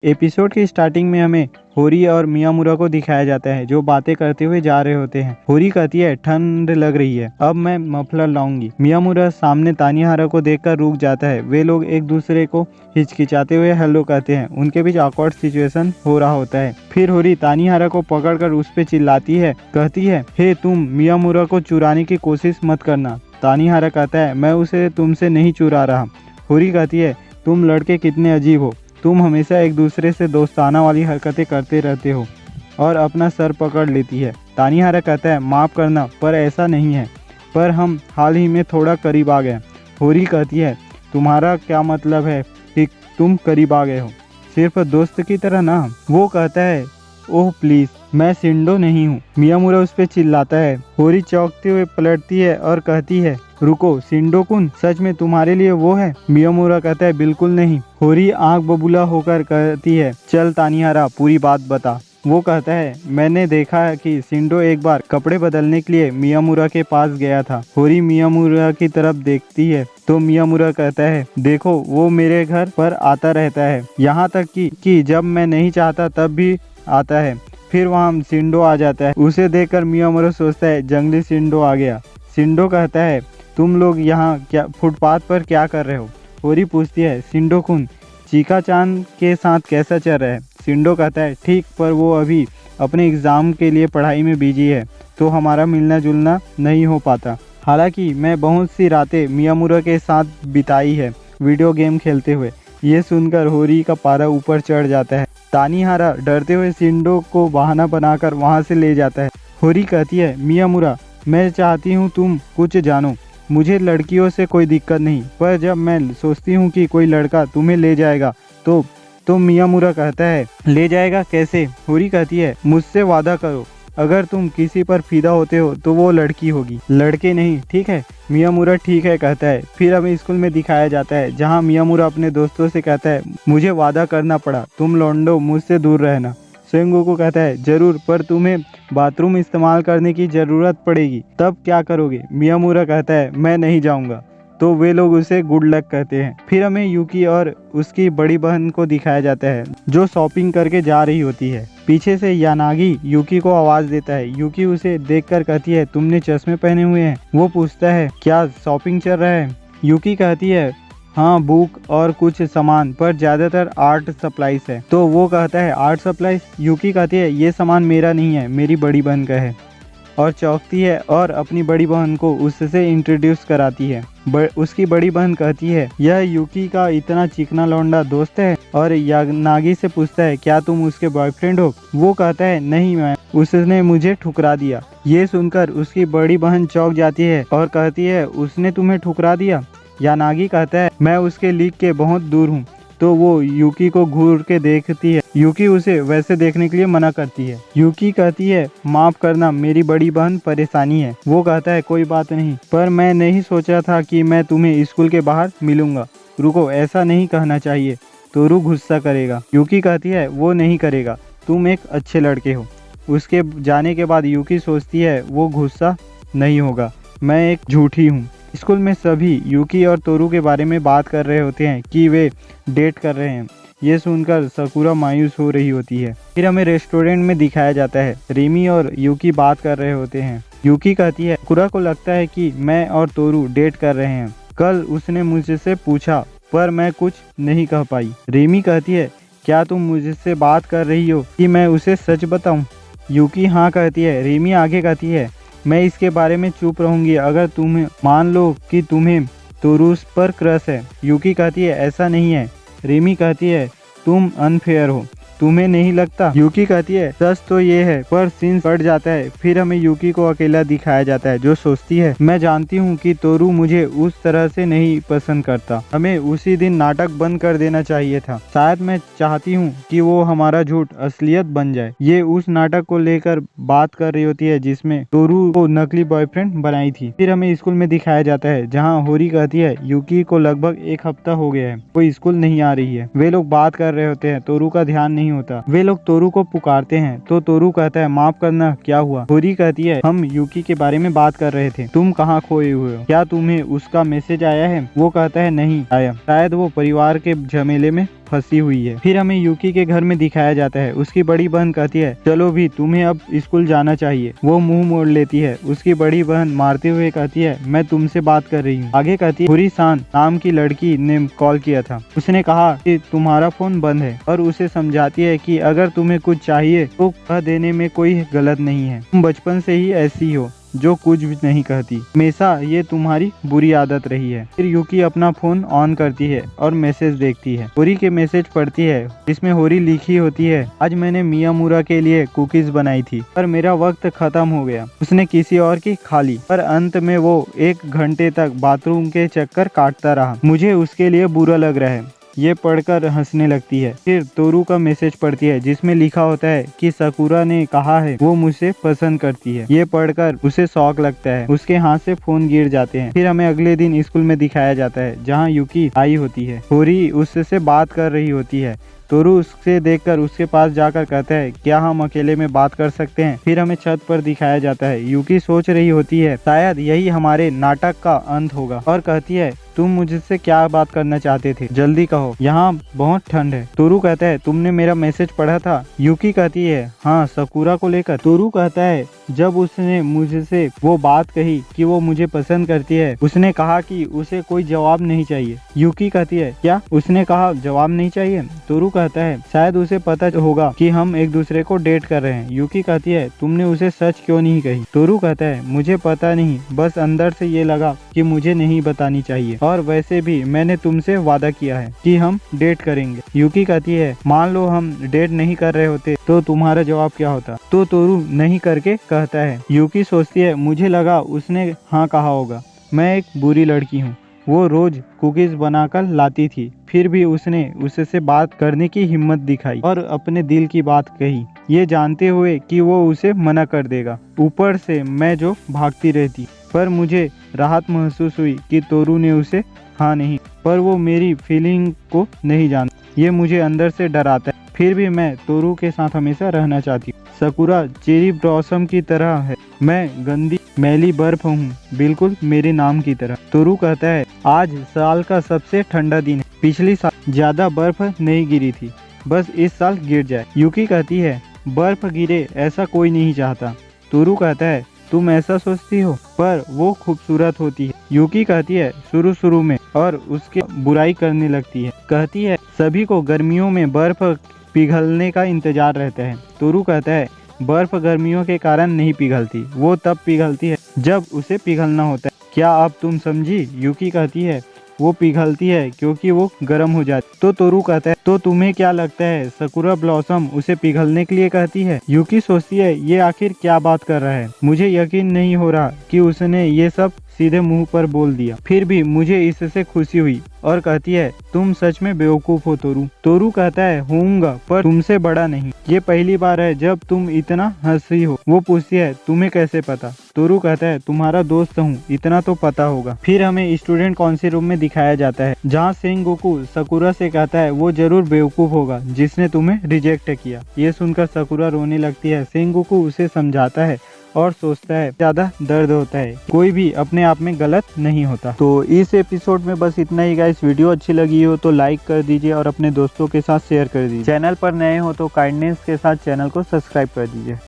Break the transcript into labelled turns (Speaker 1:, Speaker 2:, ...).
Speaker 1: Episode की starting में हमें होरी और मियामुरा को दिखाया जाता है जो बातें करते हुए जा रहे होते हैं। होरी कहती है ठंड लग रही है, अब मैं मफलर लाऊंगी। मियामुरा सामने तानिहारा को देखकर रुक जाता है। वे लोग एक दूसरे को हिचकिचाते हुए हेलो कहते हैं। उनके बीच ऑकवर्ड सिचुएशन हो रहा होता है। फिर होरी तानिहारा को पकड़कर उस पे चिल्लाती है, कहती है हे तुम मियामुरा को चुराने की कोशिश मत करना। तानिहारा कहता है मैं उसे तुमसे नहीं चुरा रहा। होरी कहती है तुम लड़के कितने अजीब हो, तुम हमेशा एक दूसरे से दोस्ताना वाली हरकतें करते रहते हो, और अपना सर पकड़ लेती है। तानिहारा कहता है माफ़ करना पर ऐसा नहीं है, पर हम हाल ही में थोड़ा करीब आ गए। होरी कहती है तुम्हारा क्या मतलब है कि तुम करीब आ गए हो, सिर्फ दोस्त की तरह ना। वो कहता है ओह प्लीज़ मैं शिंडो नहीं हूँ। मियामुरा उस पर चिल्लाता है। होरी चौंकते हुए पलटती है और कहती है रुको, शिंडो कुन सच में तुम्हारे लिए वो है? मियामुरा कहता है बिल्कुल नहीं। होरी आंख बबूला होकर कहती है चल तानिहारा पूरी बात बता। वो कहता है मैंने देखा है कि शिंडो एक बार कपड़े बदलने के लिए मियामुरा के पास गया था। होरी मियामुरा की तरफ देखती है तो मियामुरा कहता है देखो वो मेरे घर पर आता रहता है, यहाँ तक कि जब मैं नहीं चाहता तब भी आता है। फिर वहाँ शिंडो आ जाता है। उसे देखकर मियामुरा सोचता है जंगली शिंडो आ गया। शिंडो कहता है तुम लोग यहाँ क्या फुटपाथ पर क्या कर रहे हो? होरी पूछती है शिंडो कुन चीका चांद के साथ कैसा चल रहा है? शिंडो कहता है ठीक, पर वो अभी अपने एग्ज़ाम के लिए पढ़ाई में बिजी है तो हमारा मिलना जुलना नहीं हो पाता। हालांकि मैं बहुत सी रातें मियामुरा के साथ बिताई है वीडियो गेम खेलते हुए। ये सुनकर होरी का पारा ऊपर चढ़ जाता है। तानिहारा डरते हुए शिंडो को बहाना बनाकर वहाँ से ले जाता है। होरी कहती है मियामुरा मैं चाहती हूँ तुम कुछ जानो, मुझे लड़कियों से कोई दिक्कत नहीं, पर जब मैं सोचती हूँ कि कोई लड़का तुम्हें ले जाएगा तो मियामुरा कहता है ले जाएगा कैसे? होरी कहती है मुझसे वादा करो, अगर तुम किसी पर फिदा होते हो तो वो लड़की होगी, लड़के नहीं, ठीक है? मियामुरा ठीक है कहता है। फिर हमें स्कूल में दिखाया जाता है जहाँ मियामुरा अपने दोस्तों से कहता है मुझे वादा करना पड़ा, तुम लौंडो मुझसे दूर रहना। सेंगोकू कहता है जरूर, पर तुम्हें बाथरूम इस्तेमाल करने की ज़रूरत पड़ेगी, तब क्या करोगे? मियामुरा कहता है मैं नहीं जाऊंगा। तो वे लोग उसे गुड लक कहते हैं। फिर हमें यूकी और उसकी बड़ी बहन को दिखाया जाता है जो शॉपिंग करके जा रही होती है। पीछे से यानागी यूकी को आवाज़ देता है। यूकी उसे देखकर कहती है तुमने चश्मे पहने हुए हैं। वो पूछता है क्या शॉपिंग चल रहा है? यूकी कहती है हाँ बुक और कुछ सामान, पर ज़्यादातर आर्ट सप्लाईज है। तो वो कहता है आर्ट सप्लाईज? यूकी कहती है ये सामान मेरा नहीं है, मेरी बड़ी बहन का है, और चौंकती है और अपनी बड़ी बहन को उससे इंट्रोड्यूस कराती है। उसकी बड़ी बहन कहती है यह यूकी का इतना चिकना लौंडा दोस्त है, और यानागी से पूछता है क्या तुम उसके बॉयफ्रेंड हो? वो कहता है नहीं मैम, उसने मुझे ठुकरा दिया। ये सुनकर उसकी बड़ी बहन चौंक जाती है और कहती है उसने तुम्हें ठुकरा दिया? यानागी कहता है मैं उसके लीग के बहुत दूर हूँ। तो वो यूकी को घूर के देखती है। यूकी उसे वैसे देखने के लिए मना करती है। यूकी कहती है माफ़ करना, मेरी बड़ी बहन परेशानी है। वो कहता है कोई बात नहीं, पर मैं नहीं सोचा था कि मैं तुम्हें स्कूल के बाहर मिलूंगा। रुको, ऐसा नहीं कहना चाहिए, तोरू गुस्सा करेगा। यूकी कहती है वो नहीं करेगा, तुम एक अच्छे लड़के हो। उसके जाने के बाद यूकी सोचती है वो गुस्सा नहीं होगा, मैं एक झूठी हूँ। स्कूल में सभी यूकी और तोरू के बारे में बात कर रहे होते हैं कि वे डेट कर रहे हैं। ये सुनकर सकुरा मायूस हो रही होती है। फिर हमें रेस्टोरेंट में दिखाया जाता है। रेमी और यूकी बात कर रहे होते हैं। यूकी कहती है सकुरा को लगता है कि मैं और तोरू डेट कर रहे हैं। कल उसने मुझसे पूछा पर मैं कुछ नहीं कह पाई। रेमी कहती है क्या तुम मुझसे बात कर रही हो कि मैं उसे सच बताऊं? यूकी हाँ कहती है। रेमी आगे कहती है मैं इसके बारे में चुप रहूंगी अगर तुम्हें मान लो कि तुम्हें तोरू पर क्रश है। यूकी कहती है ऐसा नहीं है। रेमी कहती है तुम अनफेयर हो, तुम्हें नहीं लगता? यूकी कहती है सच तो ये है, पर सीन कट जाता है। फिर हमें यूकी को अकेला दिखाया जाता है जो सोचती है मैं जानती हूँ कि तोरू मुझे उस तरह से नहीं पसंद करता, हमें उसी दिन नाटक बंद कर देना चाहिए था। शायद मैं चाहती हूँ कि वो हमारा झूठ असलियत बन जाए। ये उस नाटक को लेकर बात कर रही होती है जिसमें तोरू को नकली बॉयफ्रेंड बनाई थी। फिर हमें स्कूल में दिखाया जाता है जहाँ होरी कहती है यूकी को लगभग एक हफ्ता हो गया है, कोई स्कूल नहीं आ रही है। वे लोग बात कर रहे होते हैं, तोरू का ध्यान नहीं होता। वे लोग तोरू को पुकारते हैं तो तोरू कहता है माफ करना, क्या हुआ? होरी कहती है हम यूकी के बारे में बात कर रहे थे, तुम कहाँ खोए हुए हो? क्या तुम्हें उसका मैसेज आया है? वो कहता है नहीं आया, शायद वो परिवार के झमेले में फंसी हुई है। फिर हमें यूकी के घर में दिखाया जाता है। उसकी बड़ी बहन कहती है चलो भी तुम्हें अब स्कूल जाना चाहिए। वो मुंह मोड़ लेती है। उसकी बड़ी बहन मारते हुए कहती है मैं तुमसे बात कर रही हूँ। आगे कहती है हुरी-सान नाम की लड़की ने कॉल किया था। उसने कहा कि तुम्हारा फोन बंद है और उसे समझाती है कि अगर तुम्हें कुछ चाहिए तो कह देने में कोई गलत नहीं है। तुम बचपन से ही ऐसी हो जो कुछ भी नहीं कहती, हमेशा ये तुम्हारी बुरी आदत रही है। फिर यूकी अपना फोन ऑन करती है और मैसेज देखती है। होरी के मैसेज पढ़ती है जिसमें होरी लिखी होती है आज मैंने मियामुरा के लिए कुकीज बनाई थी पर मेरा वक्त खत्म हो गया। उसने किसी और की खा ली पर अंत में वो 1 घंटे तक बाथरूम के चक्कर काटता रहा। मुझे उसके लिए बुरा लग रहा है। ये पढ़कर हंसने लगती है। फिर तोरू का मैसेज पढ़ती है जिसमें लिखा होता है कि साकुरा ने कहा है वो मुझे पसंद करती है। ये पढ़कर उसे शौक लगता है। उसके हाथ से फोन गिर जाते हैं। फिर हमें अगले दिन स्कूल में दिखाया जाता है जहाँ यूकी आई होती है। होरी उससे बात कर रही होती है। तोरू उससे देखकर उसके पास जाकर कहता है क्या हम अकेले में बात कर सकते हैं। फिर हमें छत पर दिखाया जाता है। यूकी सोच रही होती है शायद यही हमारे नाटक का अंत होगा और कहती है तुम मुझसे क्या बात करना चाहते थे, जल्दी कहो, यहाँ बहुत ठंड है। तोरू कहता है तुमने मेरा मैसेज पढ़ा था। यूकी कहती है हाँ साकुरा को लेकर। तोरू कहता है जब उसने मुझसे वो बात कही कि वो मुझे पसंद करती है उसने कहा कि उसे कोई जवाब नहीं चाहिए। यूकी कहती है क्या उसने कहा जवाब नहीं चाहिए। तोरू कहता है शायद उसे पता होगा कि हम एक दूसरे को डेट कर रहे हैं। यूकी कहती है तुमने उसे सच क्यों नहीं कही। तोरू कहता है मुझे पता नहीं, बस अंदर से ये लगा कि मुझे नहीं बतानी चाहिए और वैसे भी मैंने तुमसे वादा किया है कि हम डेट करेंगे। यूकी कहती है मान लो हम डेट नहीं कर रहे होते तो तुम्हारा जवाब क्या होता। तो तोरू नहीं करके कहता है। यूकी सोचती है मुझे लगा उसने हाँ कहा होगा। मैं एक बुरी लड़की हूँ। वो रोज कुकीज बनाकर लाती थी फिर भी उसने उससे बात करने की हिम्मत दिखाई और अपने दिल की बात कही ये जानते हुए कि वो उसे मना कर देगा। ऊपर से मैं जो भागती रहती पर मुझे राहत महसूस हुई कि तोरू ने उसे हाँ नहीं, पर वो मेरी फीलिंग को नहीं जानता। ये मुझे अंदर से डराता है। फिर भी मैं तोरू के साथ हमेशा रहना चाहती हूँ। साकुरा चेरी ब्लॉसम की तरह है। मैं गंदी मैली बर्फ हूँ, बिल्कुल मेरे नाम की तरह। तोरू कहता है आज साल का सबसे ठंडा दिन है। पिछली साल ज्यादा बर्फ नहीं गिरी थी, बस इस साल गिर जाए। यूकी कहती है बर्फ गिरे ऐसा कोई नहीं चाहता। तोरू कहता है तुम ऐसा सोचती हो पर वो खूबसूरत होती है। यूकी कहती है शुरू में और उसके बुराई करने लगती है। कहती है सभी को गर्मियों में बर्फ पिघलने का इंतजार रहता है। तोरू कहता है बर्फ गर्मियों के कारण नहीं पिघलती, वो तब पिघलती है जब उसे पिघलना होता है। क्या अब तुम समझी। यूकी कहती है वो पिघलती है क्योंकि वो गर्म हो जाती। तो तोरू कहता है तो तुम्हें क्या लगता है साकुरा ब्लॉसम उसे पिघलने के लिए कहती है। यूकी सोचती है ये आखिर क्या बात कर रहा है। मुझे यकीन नहीं हो रहा कि उसने ये सब सीधे मुंह पर बोल दिया। फिर भी मुझे इससे खुशी हुई और कहती है तुम सच में बेवकूफ हो तोरू। तोरू कहता है होऊंगा पर तुमसे बड़ा नहीं। ये पहली बार है जब तुम इतना हंसी हो। वो पूछती है तुम्हें कैसे पता। तोरू कहता है तुम्हारा दोस्त हूँ, इतना तो पता होगा। फिर हमें स्टूडेंट काउंसिल रूम में दिखाया जाता है जहाँ सेनगोकू साकुरा से कहता है वो जरूर बेवकूफ होगा जिसने तुम्हें रिजेक्ट किया। ये सुनकर साकुरा रोने लगती है। सेनगोकू उसे समझाता है और सोचता है ज्यादा दर्द होता है, कोई भी अपने आप में गलत नहीं होता। तो इस एपिसोड में बस इतना ही गाइस। वीडियो अच्छी लगी हो तो लाइक कर दीजिए और अपने दोस्तों के साथ शेयर कर दीजिए। चैनल पर नए हो तो काइंडनेस के साथ चैनल को सब्सक्राइब कर दीजिए।